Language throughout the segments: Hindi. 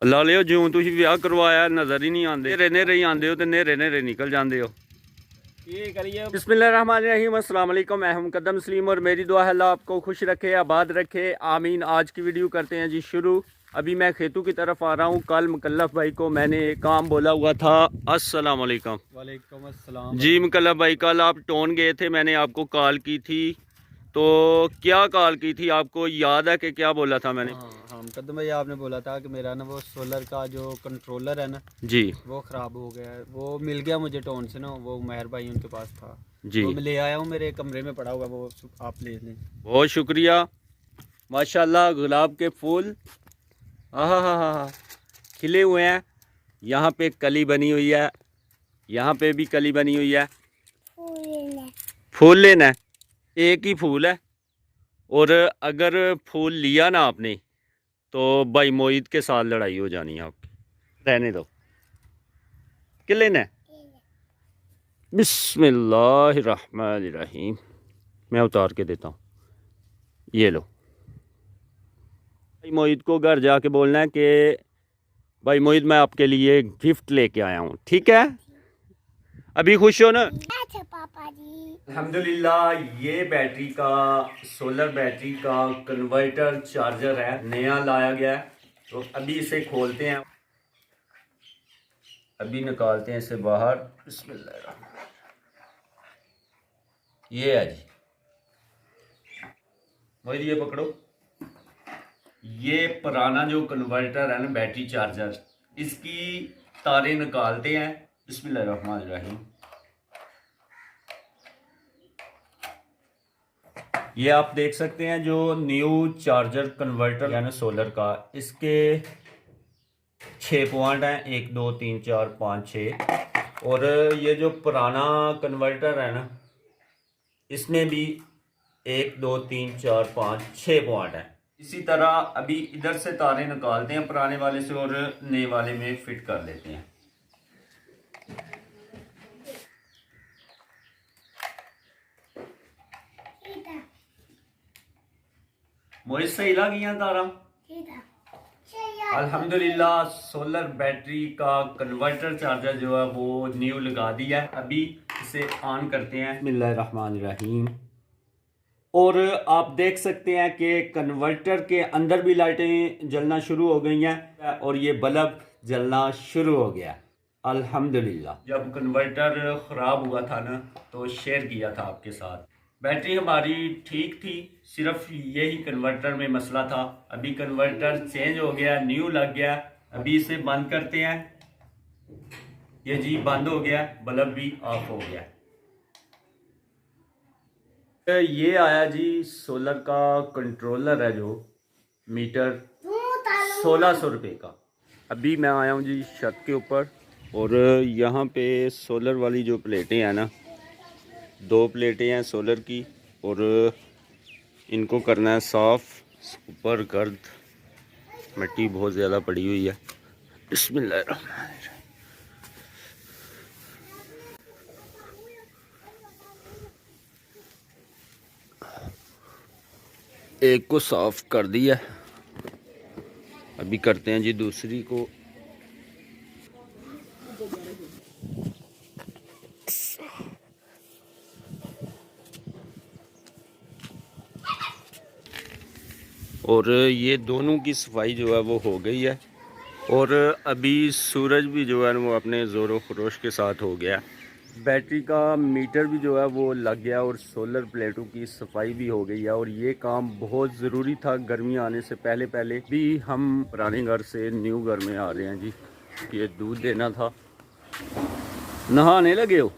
ला लियो जूं तुसीं विआह करवाया नज़र ही नहीं आते, नेरे नेरे ही आंदे हो तो नेरे नेरे निकल जाते हो। बिस्मिल्लाहिर्रहमानिर्रहीम, अस्सलाम वालेकुम। मैं हूं मुकद्दम सलीम और मेरी दुआ है अल्लाह आपको खुश रखे, आबाद रखे, आमीन। आज की वीडियो करते हैं जी शुरू। अभी मैं खेतों की तरफ आ रहा हूं। कल मुकल्लफ भाई को मैंने एक काम बोला हुआ था। अस्सलाम वालेकुम। वालेकुम अस्सलाम। जी मुकल्लफ भाई, कल आप टोन गए थे, मैंने आपको कॉल की थी, तो क्या कॉल की थी? आपको याद है कि क्या बोला था मैंने? हाँ मुकद्दम भाई, आपने बोला था कि मेरा ना वो सोलर का जो कंट्रोलर है ना जी वो ख़राब हो गया है। वो मिल गया मुझे टोन से ना, वो मेहर भाई उनके पास था। जी, वो मैं ले आया हूँ, मेरे कमरे में पड़ा हुआ, वो आप ले लें। बहुत शुक्रिया। माशाल्लाह गुलाब के फूल आहा हा हा हा खिले हुए हैं। यहाँ पे कली बनी हुई है, यहाँ पे भी कली बनी हुई है। फूल लेना है, एक ही फूल है। और अगर फूल लिया ना आपने तो भाई मोहित के साथ लड़ाई हो जानी है आपकी। रहने दो। क्या लेना है? बिस्मिल्लाहिर्रहमानिर्रहीम। मैं उतार के देता हूँ, ये लो। भाई मोहित को घर जाके बोलना है कि भाई मोहित मैं आपके लिए गिफ्ट लेके आया हूँ, ठीक है? अभी खुश हो ना? अच्छा पापा जी। अल्हम्दुलिल्लाह, ये बैटरी का, सोलर बैटरी का कन्वर्टर चार्जर है, नया लाया गया है। तो अभी इसे खोलते हैं, अभी निकालते हैं इसे बाहर। बिस्मिल्लाह, ये है जी। मोहित ये पकड़ो। ये पुराना जो कन्वर्टर है ना, बैटरी चार्जर, इसकी तारें निकालते हैं। बिस्मिल्लाहिर्रहमानिर्रहीम। ये आप देख सकते हैं जो न्यू चार्जर कन्वर्टर है ना सोलर का, इसके 6 पॉइंट हैं, 1 2 3 4 5 6। और ये जो पुराना कन्वर्टर है ना, इसमें भी 1 2 3 4 5 6 पॉइंट हैं। इसी तरह अभी इधर से तारे निकालते हैं पुराने वाले से और नए वाले में फिट कर लेते हैं। मोहित सही लग गया तारा? अल्हम्दुलिल्लाह, सोलर बैटरी का कन्वर्टर चार्जर जो है वो न्यू लगा दिया है। अभी इसे ऑन करते हैं। बिस्मिल्लाहिर्रहमानिर्रहीम। और आप देख सकते हैं कि कन्वर्टर के अंदर भी लाइटें जलना शुरू हो गई हैं और ये बल्ब जलना शुरू हो गया। अल्हम्दुलिल्लाह। जब कन्वर्टर ख़राब हुआ था ना, तो शेयर किया था आपके साथ। बैटरी हमारी ठीक थी, सिर्फ यही कन्वर्टर में मसला था। अभी कन्वर्टर चेंज हो गया, न्यू लग गया। अभी इसे बंद करते हैं। ये जी बंद हो गया, बल्ब भी ऑफ हो गया। ये आया जी सोलर का कंट्रोलर है, जो मीटर 1600 रुपये का। अभी मैं आया हूँ जी छत के ऊपर, और यहाँ पे सोलर वाली जो प्लेटें हैं ना, 2 प्लेटें हैं सोलर की, और इनको करना है साफ। ऊपर गर्द मिट्टी बहुत ज़्यादा पड़ी हुई है। बिस्मिल्लाहिर्रहमानिर्रहीम। एक को साफ कर दिया, अभी करते हैं जी दूसरी को। और ये दोनों की सफाई जो है वो हो गई है। और अभी सूरज भी जो है वो अपने ज़ोरों खरोश के साथ हो गया। बैटरी का मीटर भी जो है वो लग गया और सोलर प्लेटों की सफाई भी हो गई है। और ये काम बहुत ज़रूरी था, गर्मी आने से पहले पहले भी। हम पुराने घर से न्यू घर में आ रहे हैं जी, ये दूध देना था। नहाने लगे हो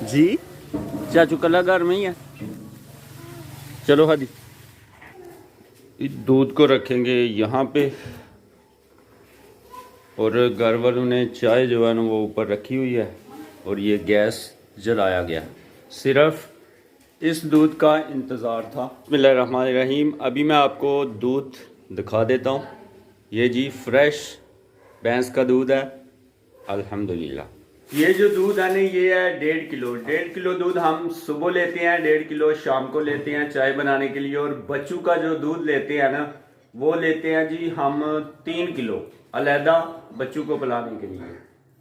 जी? चाचू कला घर में ही है। चलो हादी, इस दूध को रखेंगे यहाँ पे। और घर वालों ने चाय जो है ना वो ऊपर रखी हुई है, और ये गैस जलाया गया। सिर्फ इस दूध का इंतज़ार था। बिस्मिल्लाहिर्रहमानिर्रहीम। अभी मैं आपको दूध दिखा देता हूँ। ये जी फ्रेश भैंस का दूध है, अल्हम्दुलिल्लाह। ये जो दूध है ना, ये है 1.5 किलो। 1.5 किलो दूध हम सुबह लेते हैं, 1.5 किलो शाम को लेते हैं चाय बनाने के लिए। और बच्चों का जो दूध लेते हैं ना, वो लेते हैं जी हम 3 किलो अलहदा बच्चों को पिलाने के लिए।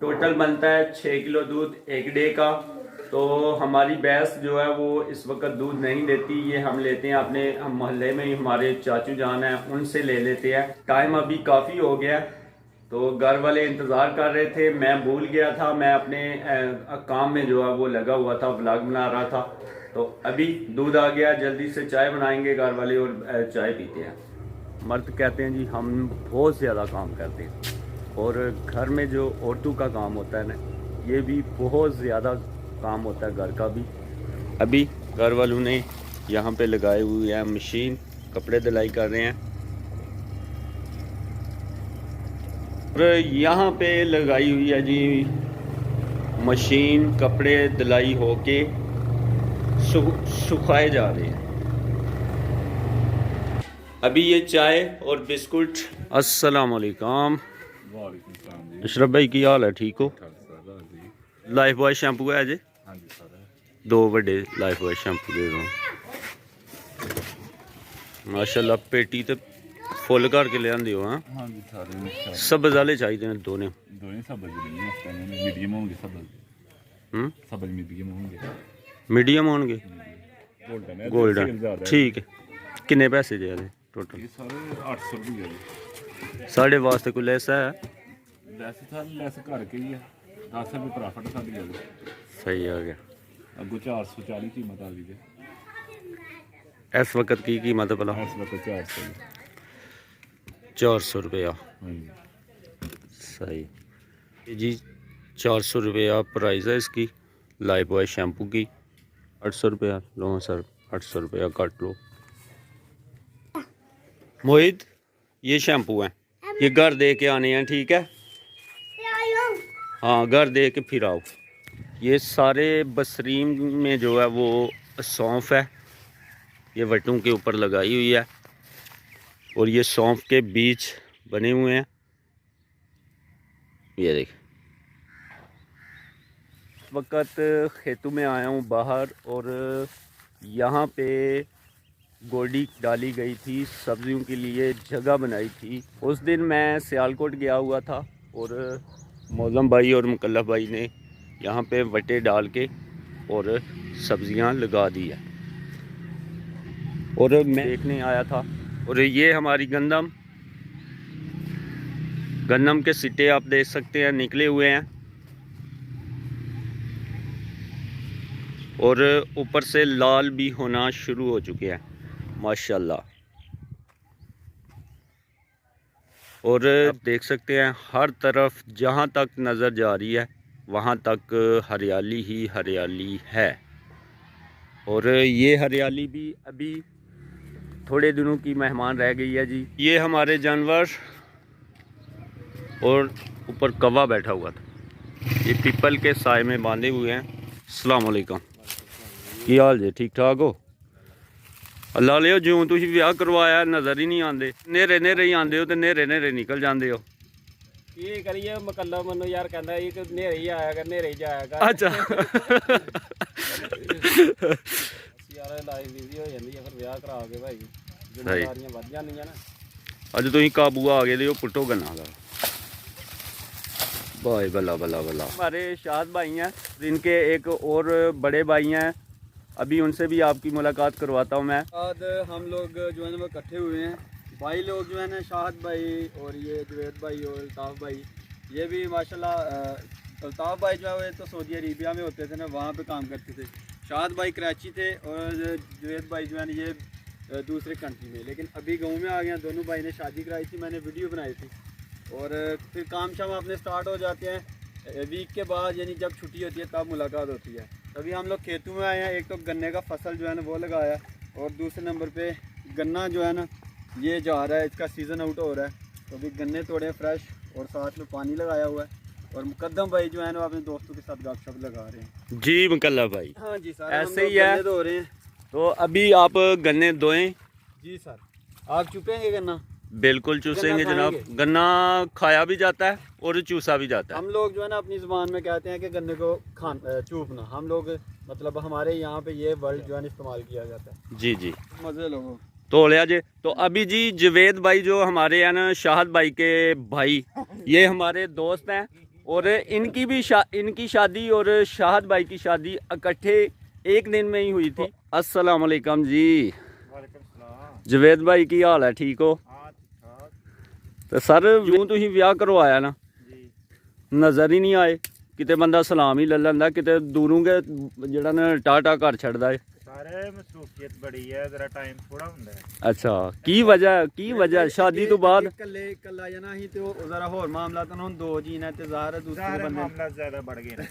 टोटल बनता है 6 किलो दूध एक डे का। तो हमारी भैंस जो है वो इस वक्त दूध नहीं देती, ये हम लेते हैं अपने मोहल्ले में ही हमारे चाचू जान हैं उनसे ले लेते हैं। टाइम अभी काफ़ी हो गया तो घर वाले इंतज़ार कर रहे थे, मैं भूल गया था, मैं अपने काम में जो है वो लगा हुआ था, व्लॉग बना रहा था। तो अभी दूध आ गया, जल्दी से चाय बनाएंगे घर वाले और चाय पीते हैं। मर्द कहते हैं जी हम बहुत ज़्यादा काम करते हैं और घर में जो औरतों का काम होता है ना, ये भी बहुत ज़्यादा काम होता है घर का भी। अभी घर वालों ने यहाँ पे लगाए हुए हैं मशीन, कपड़े धुलाई कर रहे हैं। और यहाँ पे लगाई हुई है जी मशीन, कपड़े धुलाई होके सुखाए जा रहे हैं। अभी ये चाय और बिस्कुट। अस्सलाम वालेकुम। अशरफ भाई की हाल है, ठीक हो? लाइफ बॉय शैम्पू है जी? दो बड़े लाइफ बॉय शैम्पू दे दो माशाल्लाह। पेटी तो फुल करके ले आंदे हो। हाँ सब्ज़ वाले चाहिए ने दोने मीडियम होंगे गोल्डन। ठीक है, किन्ने पैसे जे टोटल? 800 रुपये। साढ़े वास्ते कोई लेस है? लेस करके ही है, 10 रुपये प्रॉफिट साड़ी गल। सही आ गया। अगो 440 कीमत आ गई है इस वक्त की कीमत है भला? इस वक्त 400 रुपया। सही जी, 400 रुपया प्राइस है इसकी लाइफ बॉय शैम्पू की। 800 रुपया लो सर, 800 रुपया काट लो। मोहित ये शैम्पू है, ये घर दे के आने हैं, ठीक है? हाँ घर दे के फिर आओ। ये सारे बसरीम में जो है वो सौंफ है, ये वटों के ऊपर लगाई हुई है और ये सौंफ के बीज बने हुए हैं। ये देख, वक्त खेतों में आया हूँ बाहर और यहाँ पे गोडी डाली गई थी, सब्जियों के लिए जगह बनाई थी। उस दिन मैं सियालकोट गया हुआ था और मौज़म भाई और मुकल्लफ भाई ने यहाँ पे वटे डाल के और सब्जियाँ लगा दी है और मैं देखने आया था। और ये हमारी गंदम के सिट्टे आप देख सकते हैं निकले हुए हैं और ऊपर से लाल भी होना शुरू हो चुके हैं माशाल्लाह। और आप देख सकते हैं हर तरफ जहाँ तक नज़र जा रही है वहाँ तक हरियाली ही हरियाली है। और ये हरियाली भी अभी थोड़े दिनों की मेहमान रह गई है जी। ये हमारे जानवर और ऊपर कौवा बैठा हुआ था, ये पीपल के साए में बांधे हुए हैं। अस्सलाम वालेकुम, की हाल जी? ठीक ठाक हो? अल्लाह लियो जो तुम विआह करवाया नज़र ही नहीं आते, नेरे नेरे ही आते हो तो नेरे नेरे निकल जाते हो। ये करिए मकल्ला मनो यार कहता है कि नेरे ही आया कर, नेरे ही जाया कर। अच्छा यार लाइफ बिजी हो जाती है, फिर ब्याह करा के भाई जिम्मेदारियां बढ़ जानियां ना। अज तुम काबू आ गए हो, पुट्टो गन्ना का भाई। बल्ला बल्ला बल्ला। हमारे शाद भाई हैं, इनके एक और बड़े भाई हैं, अभी उनसे भी आपकी मुलाकात करवाता हूँ मैं। आज हम लोग जो है ना वो इकट्ठे हुए हैं, भाई लोग जो है ना, शाहद भाई और ये जुवैद भाई और अल्ताफ़ भाई। ये भी माशाल्लाह अल्ताफ़ भाई जो है वो तो सऊदी अरेबिया में होते थे ना, वहाँ पे काम करते थे। शाहद भाई कराची थे और जुवैद भाई जो है ना ये दूसरे कंट्री में, लेकिन अभी गाँव में आ गए। दोनों भाई ने शादी कराई थी, मैंने वीडियो बनाई थी। और फिर काम शाम अपने स्टार्ट हो जाते हैं वीक के बाद, यानी जब छुट्टी होती है तब मुलाकात होती है। तभी हम लोग खेतों में आए हैं। एक तो गन्ने का फसल जो है ना वो लगाया और दूसरे नंबर पे गन्ना जो है ना ये जा रहा है, इसका सीज़न आउट हो रहा है। तो अभी गन्ने तोड़े फ्रेश और साथ में पानी लगाया हुआ है। और मुकद्दम भाई जो है ना अपने दोस्तों के साथ गपशप लगा रहे हैं जी। मुकल्ला भाई हाँ जी सर, ऐसे ही है धो रहे हैं। तो अभी आप गन्ने धोएं जी सर। आप चुपेंगे गन्ना? बिल्कुल चूसेंगे जनाब। गन्ना खाया भी जाता है और चूसा भी जाता है। हम लोग जो है ना अपनी ज़ुबान में कहते हैं कि गन्ने को चूपना, हम लोग मतलब हमारे यहाँ पे ये वर्ड जो है इस्तेमाल किया जाता है। जी जी। मज़े लोगों तो लिया जे। तो अभी जी जवेद भाई जो हमारे हैं ना शाहद भाई के भाई, ये हमारे दोस्त हैं और इनकी भी इनकी शादी और शाहद भाई की शादी इकट्ठे एक दिन में ही हुई थी। अस्सलाम वालेकुम जी। जवेद भाई की हाल है, ठीक हो? तो सर यूं तुसीं विआह करवाया ना, नज़र ही नहीं आए किते, बंदा सलाम ही ले लैंदा, किते दूरों के जेड़ा ना टाटा घर छड़दा है। सारे मसरूफियत बड़ी है, जरा टाइम थोड़ा हुंदा है। अच्छा की वजह शादी तो बाद कल्ला जना ही तो जरा होर मामला तो हुन दो जी ने ते ज़ाहिर है दूसरे सारे बंदे मामला ज्यादा बढ़ गए ने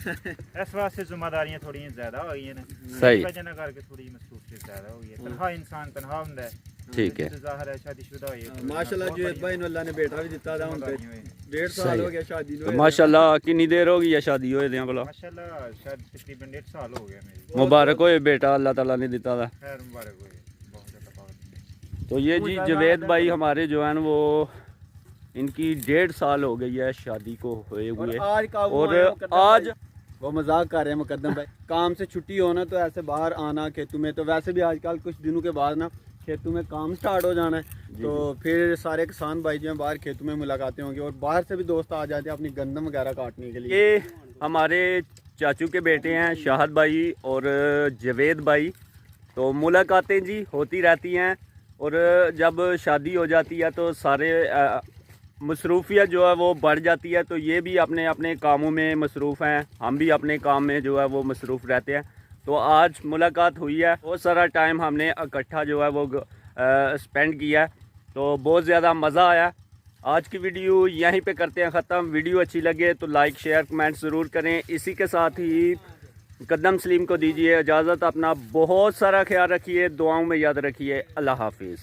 इस वास्ते जिम्मेदारियां थोड़ी ज्यादा हो गई ने, सही। वजह ना करके थोड़ी मसरूफियत ज्यादा हो गई है। तनहा इंसान तनहा हुंदा है, ठीक है। ज़ाहिर है शादीशुदा होई है। माशाल्लाह जुवेद भाई ने अल्लाह ने बेटा भी दिता था हुन ते 1.5 साल हो गया शादी तो नु। माशाल्लाह कितनी देर हो गई है शादी होए दें भला? माशाल्लाह शायद तकरीबन 1.5 साल हो गया मेरी। मुबारक होए बेटा, अल्लाह ताला ने दिता था। खैर मुबारक होए, बहुत ज्यादा बात। तो ये जी जवेद भाई हमारे जो है वो इनकी 1.5 साल हो गई है शादी को हुए हुए। आज का और आज वो मजाक कर रहे हैं मुकद्दम भाई, काम से छुट्टी होना तो ऐसे बाहर आना खेतों में, तो वैसे भी आजकल कुछ दिनों के बाद ना खेतों में काम स्टार्ट हो जाना है, तो फिर सारे किसान भाई जो हैं बाहर खेतों में मुलाकातें होंगी और बाहर से भी दोस्त आ जाते हैं अपनी गंदम वगैरह काटने के लिए। ये हमारे चाचू के बेटे हैं शाहद भाई और जवेद भाई। तो मुलाकातें जी होती रहती हैं और जब शादी हो जाती है तो सारे मसरूफियत जो है वो बढ़ जाती है। तो ये भी अपने अपने कामों में मसरूफ़ हैं, हम भी अपने काम में जो है वो मसरूफ़ रहते हैं। तो आज मुलाकात हुई है, बहुत सारा टाइम हमने इकट्ठा जो है वो स्पेंड किया है, तो बहुत ज़्यादा मज़ा आया। आज की वीडियो यहीं पे करते हैं ख़त्म। वीडियो अच्छी लगे तो लाइक शेयर कमेंट ज़रूर करें। इसी के साथ ही कदम सलीम को दीजिए इजाज़त। अपना बहुत सारा ख्याल रखिए, दुआओं में याद रखिए। अल्लाह हाफिज़।